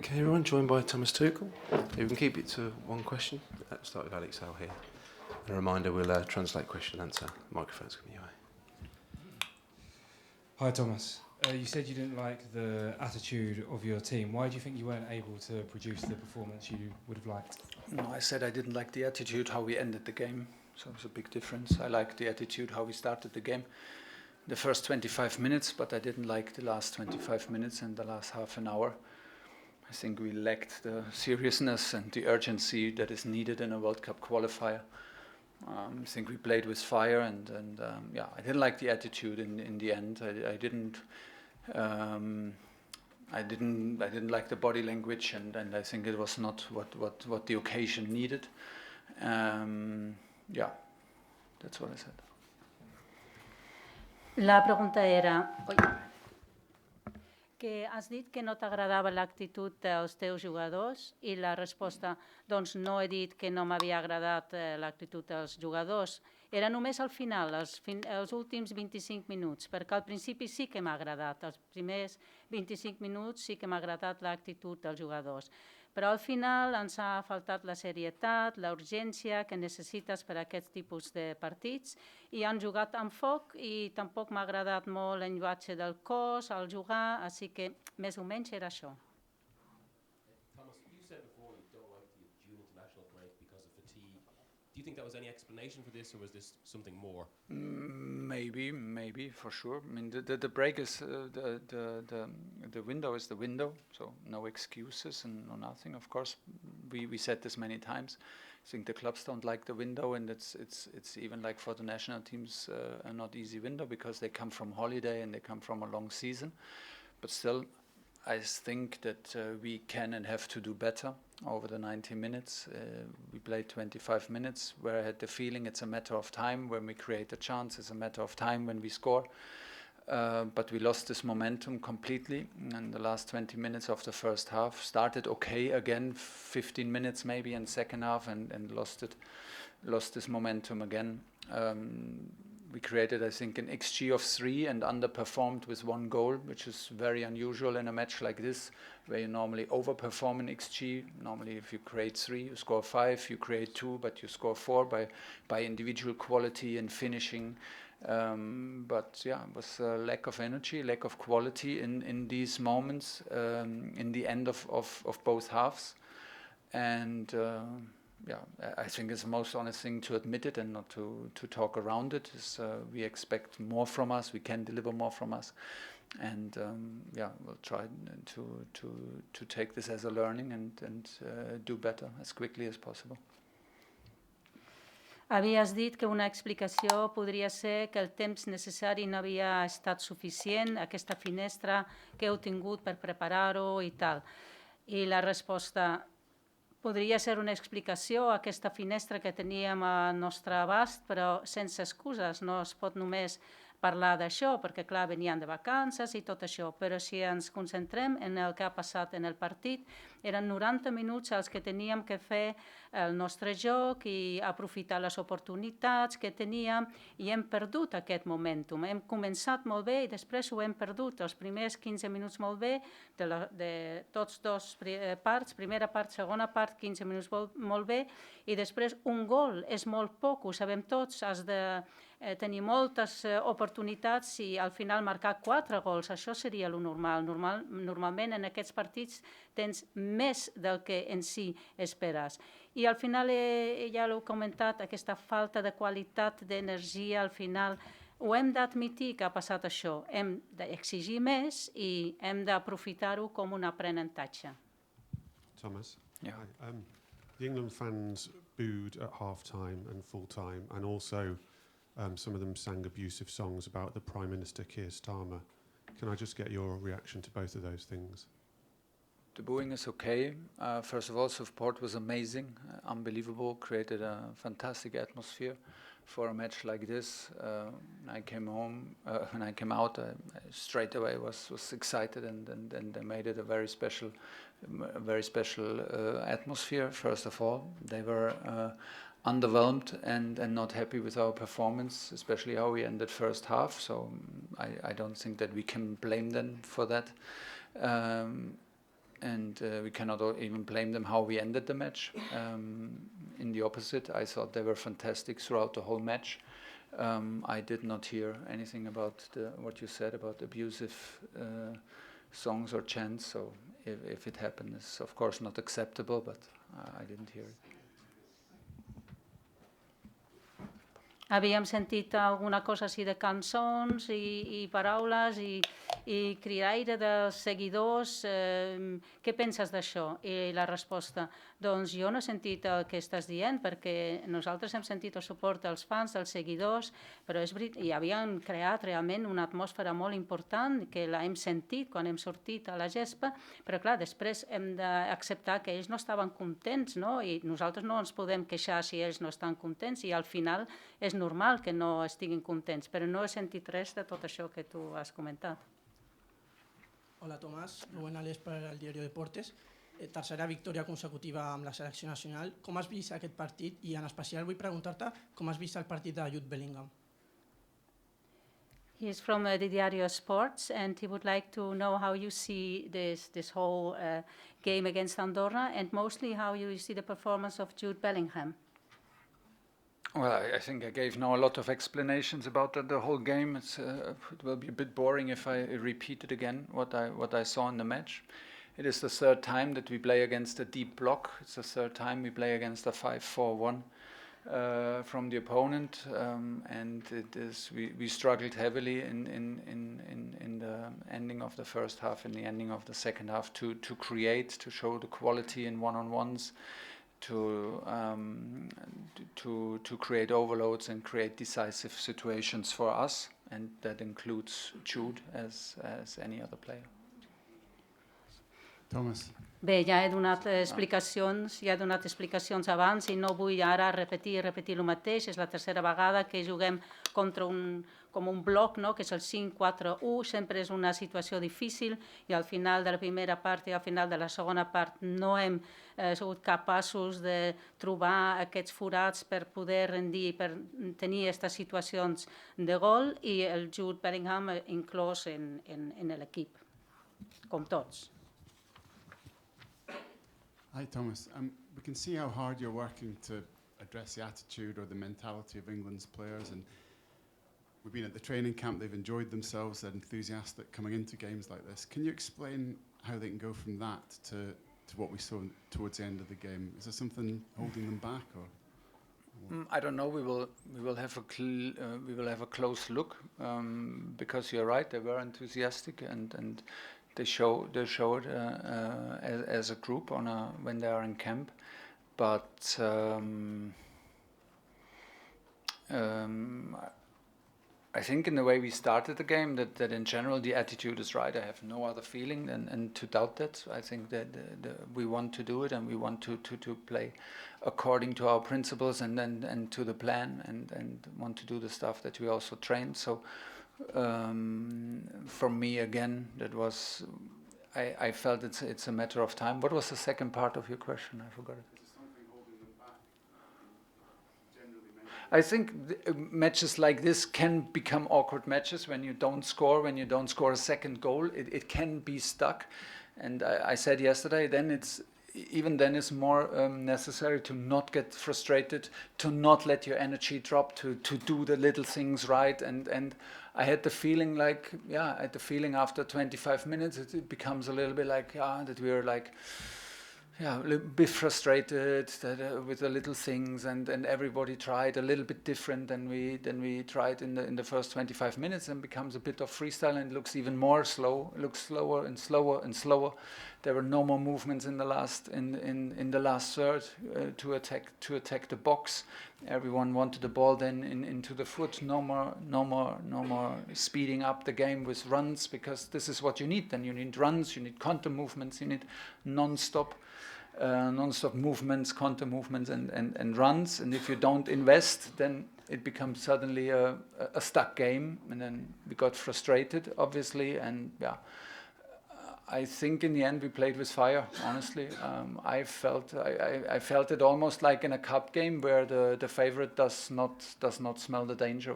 Okay, everyone, joined by Thomas Tuchel. You can keep it to one question. Let's start with Alex Al here. And a reminder, we'll translate question and answer. Microphones coming your way. Hi Thomas, you said you didn't like the attitude of your team. Why do you think you weren't able to produce the performance you would have liked? No, I said I didn't like the attitude, how we ended the game. So it's a big difference. I liked the attitude, how we started the game. The first 25 minutes, but I didn't like the last 25 minutes and the last half an hour. I think we lacked the seriousness and the urgency that is needed in a World Cup qualifier. I think we played with fire, and I didn't like the attitude in the end. I didn't like the body language, and I think it was not what the occasion needed. That's what I said. La pregunta era, que has dit que no t'agradava l'actitud dels teus jugadors i la resposta, doncs no he dit que no m'havia agradat l'actitud dels jugadors. Era només al final, els últims 25 minuts, perquè al principi sí que m'ha agradat, els primers 25 minuts sí que m'ha agradat l'actitud dels jugadors. Però al final ens ha faltat la serietat, la urgència que necessites per a aquests tipus de partits i han jugat amb foc i tampoc m'ha agradat molt el llenguatge del cos al jugar, així que més o menys era això. Thomas, you said before you don't like the June international break because of fatigue. Do you think that was any explanation for this, or was this something more? Maybe for sure. I mean, the break is the window is the window, so no excuses and no nothing. Of course, we said this many times. I think the clubs don't like the window, and it's even like for the national teams a not easy window because they come from holiday and they come from a long season. But still, I think that we can and have to do better over the 90 minutes. We played 25 minutes where I had the feeling it's a matter of time when we create a chance, it's a matter of time when we score. But we lost this momentum completely in the last 20 minutes of the first half. Started okay again, 15 minutes maybe in second half, and lost this momentum again. We created, I think, an XG of 3 and underperformed with 1 goal, which is very unusual in a match like this, where you normally overperform in XG. Normally, if you create 3, you score 5. You create 2, but you score 4 by individual quality and finishing. But yeah, it was a lack of energy, lack of quality in these moments, in the end of both halves. And I think it's the most honest thing to admit it and not to talk around it. We expect more from us. We can deliver more from us, and we'll try to take this as a learning and do better as quickly as possible. Havies dit que una explicació podria ser que el temps necessari no havia estat suficient, aquesta finestra que heu tingut per preparar-ho i tal. I la resposta: podria ser una explicació, aquesta finestra que teníem al nostre abast, però sense excuses, no es pot només parlar d'això, perquè clar, venien de vacances i tot això, però si ens concentrem en el que ha passat en el partit, eren 90 minuts els que teníem que fer el nostre joc i aprofitar les oportunitats que teníem, i hem perdut aquest momentum. Hem començat molt bé i després ho hem perdut. Els primers 15 minuts molt bé, de tots dos parts, primera part, segona part, 15 minuts molt bé, i després un gol és molt poc, ho sabem tots, has de tenir moltes oportunitats i al final marcar 4 gols, això seria el normal. Normalment en aquests partits tens més del que en si esperes. I al final, ja l'heu comentat, aquesta falta de qualitat d'energia al final, ho hem d'admitir que ha passat això. Hem d'exigir més i hem d'aprofitar-ho com un aprenentatge. Thomas? Yeah. The England fans booed at half-time and full-time, and also some of them sang abusive songs about the Prime Minister, Keir Starmer. Can I just get your reaction to both of those things? The booing is okay. First of all, support was amazing, unbelievable, created a fantastic atmosphere for a match like this. When I came out, I straight away was excited, and they made it a very special atmosphere. First of all, they were underwhelmed and not happy with our performance, especially how we ended first half. So I don't think that we can blame them for that. and we cannot even blame them how we ended the match. In the opposite, I thought they were fantastic throughout the whole match. I did not hear anything about what you said about abusive songs or chants, so if it happened, it's of course not acceptable, but I didn't hear it. Havíem sentit alguna cosa així de cançons i paraules i cridaire dels seguidors. Què penses d'això? I la resposta, doncs jo no he sentit el que estàs dient, perquè nosaltres hem sentit el suport dels fans, dels seguidors, però i havien creat realment una atmosfera molt important que l'hem sentit quan hem sortit a la gespa, però clar, després hem d'acceptar que ells no estaven contents, no? I nosaltres no ens podem queixar si ells no estan contents i al final és normal que no estiguin contents, però no he sentit res de tot això que tu has comentat. Hola Tomàs, Rubén Alés per al diari Deportes. Tercera victòria consecutiva amb la selecció nacional. Com has vist aquest partit? I en especial vull preguntar-te com has vist el partit de Jude Bellingham. He's from the Diario Sports, and he would like to know how you see this whole game against Andorra, and mostly how you see the performance of Jude Bellingham. Well, I think I gave now a lot of explanations about the whole game. It will be a bit boring if I repeat it again, what I saw in the match. It is the third time that we play against a deep block. It's the third time we play against a 5-4-1 from the opponent, and it is we struggled heavily in the ending of the first half and the ending of the second half to create, to show the quality in one-on-ones, to create overloads and create decisive situations for us, and that includes Jude as any other player. Thomas. Bé, ja he donat explicacions abans i no vull ara repetir el mateix. És la tercera vegada que juguem contra com un bloc, no? Que és el 5-4-1, sempre és una situació difícil i al final de la primera part i al final de la segona part no hem sigut capaços de trobar aquests forats per poder rendir, per tenir aquestes situacions de gol, i el Jude Bellingham inclòs en l'equip, com tots. Hi, Thomas. We can see how hard you're working to address the attitude or the mentality of England's players, and we've been at the training camp, they've enjoyed themselves, they're enthusiastic coming into games like this. Can you explain how they can go from that to what we saw towards the end of the game? Is there something holding them back, or? I don't know. We will have a close look, because you're right. They were enthusiastic and they showed as a group when they are in camp, but I think in the way we started the game that in general the attitude is right. I have no other feeling and to doubt that. I think that we want to do it and we want to play according to our principles and to the plan and want to do the stuff that we also trained. So for me again, that was I felt it's a matter of time. What was the second part of your question? I forgot it. I think matches like this can become awkward matches when you don't score a second goal. It can be stuck, and I said yesterday. Then it's more necessary to not get frustrated, to not let your energy drop, to do the little things right. And I had the feeling after 25 minutes it becomes a little bit like that we were like. Yeah, a little bit frustrated that, with the little things, and everybody tried a little bit different than we tried in the first 25 minutes, and becomes a bit of freestyle and looks even more slow. It looks slower and slower and slower. There were no more movements in the last third to attack the box. Everyone wanted the ball then into the foot. No more speeding up the game with runs, because this is what you need. Then you need runs, you need counter movements, you need non-stop movements, counter movements and runs. And if you don't invest, then it becomes suddenly a stuck game. And then we got frustrated, obviously. And I think in the end we played with fire. Honestly, I felt it almost like in a cup game where the favorite does not smell the danger.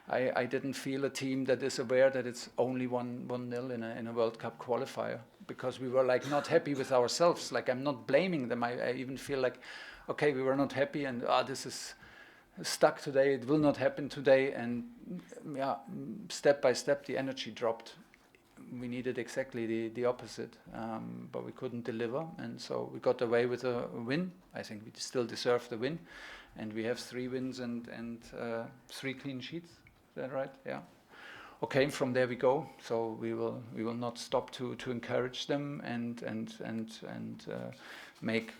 I didn't feel a team that is aware that it's only 1-0 in a World Cup qualifier, because we were like not happy with ourselves. Like, I'm not blaming them. I even feel like, okay, we were not happy, and this is stuck today. It will not happen today, and step by step the energy dropped. We needed exactly the opposite, but we couldn't deliver, and so we got away with a win. I think we still deserve the win, and we have 3 wins and 3 clean sheets. Is that right? Yeah. Okay, from there we go. So we will not stop to encourage them and make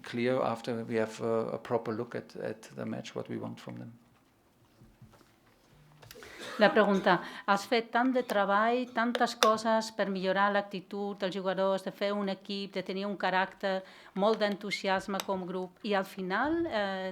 clear after we have a proper look at the match what we want from them. La pregunta, has fet tant de treball, tantes coses per millorar l'actitud dels jugadors, de fer un equip, de tenir un caràcter, molt d'entusiasme com grup, i al final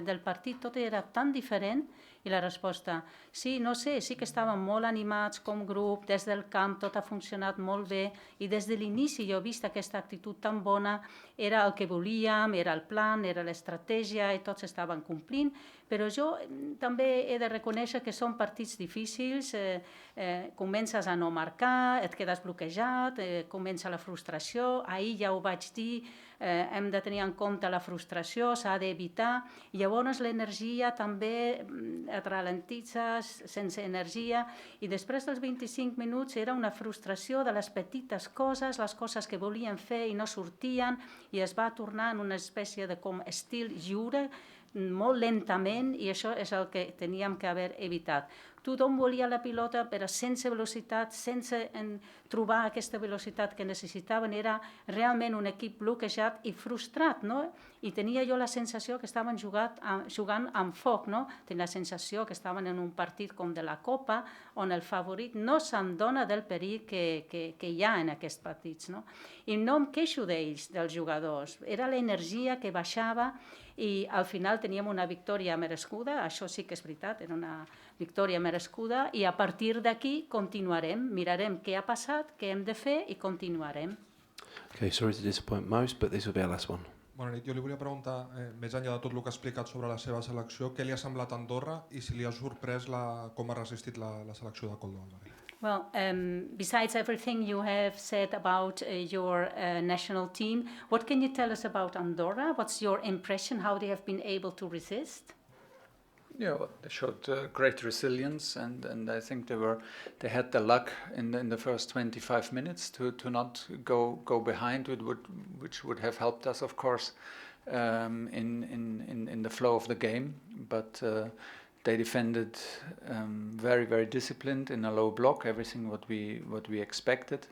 del partit tot era tan diferent? I la resposta, sí, no sé, sí que estàvem molt animats com grup, des del camp tot ha funcionat molt bé, i des de l'inici jo he vist aquesta actitud tan bona, era el que volíem, era el plan, era l'estratègia, i tots estaven complint, però jo també he de reconèixer que són partits difícils, comences a no marcar, et quedes bloquejat, comença la frustració, ahir ja ho vaig dir, hem de tenir en compte la frustració, s'ha d'evitar, i llavors l'energia també et ralentitzes sense energia, i després dels 25 minuts era una frustració de les petites coses, les coses que volien fer i no sortien, i es va tornar en una espècie de com estil lliure, molt lentament, i això és el que teníem que haver evitat. Tothom volia la pilota, però sense velocitat, sense trobar aquesta velocitat que necessitaven. Era realment un equip bloquejat i frustrat, no? I tenia jo la sensació que estaven jugant amb foc, no? Tenia la sensació que estaven en un partit com de la Copa, on el favorit no s'adona del perill que hi ha en aquests partits, no? I no em queixo d'ells, dels jugadors. Era l'energia que baixava, i al final teníem una victòria merescuda, això sí que és veritat, era una victòria merescuda, i a partir d'aquí continuarem, mirarem què ha passat, què hem de fer i continuarem. Okay, sorry to disappoint most, but this will be our last one. Bona nit, jo li volia preguntar, més enllà de tot el que ha explicat sobre la seva selecció, què li ha semblat Andorra i si li ha sorprès com ha resistit la selecció de Col. Well, besides everything you have said about your national team, what can you tell us about Andorra? What's your impression, how they have been able to resist? Yeah, well, they showed great resilience, and I think they had the luck in the first 25 minutes to not go behind, which would have helped us, of course, in the flow of the game. But they defended very, very disciplined in a low block, everything what we expected.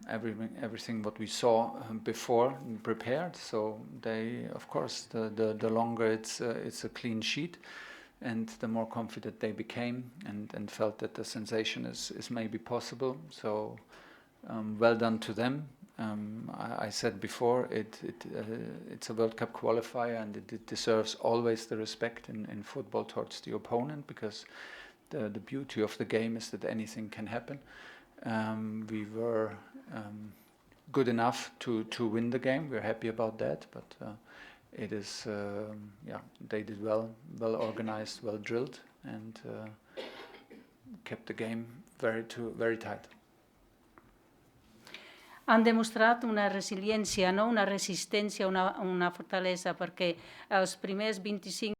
Everything what we saw before prepared. So they, of course, the longer it's a clean sheet, and the more confident they became, and felt that the sensation is maybe possible. So well done to them. I said before, it's a World Cup qualifier, and it deserves always the respect in football towards the opponent, because the beauty of the game is that anything can happen. We were good enough to win the game. We're happy about that, but it is they did well organized, well drilled, and kept the game very tight. Han demostrat una resiliència, no? Una resistència, una fortalesa, perquè els primers 25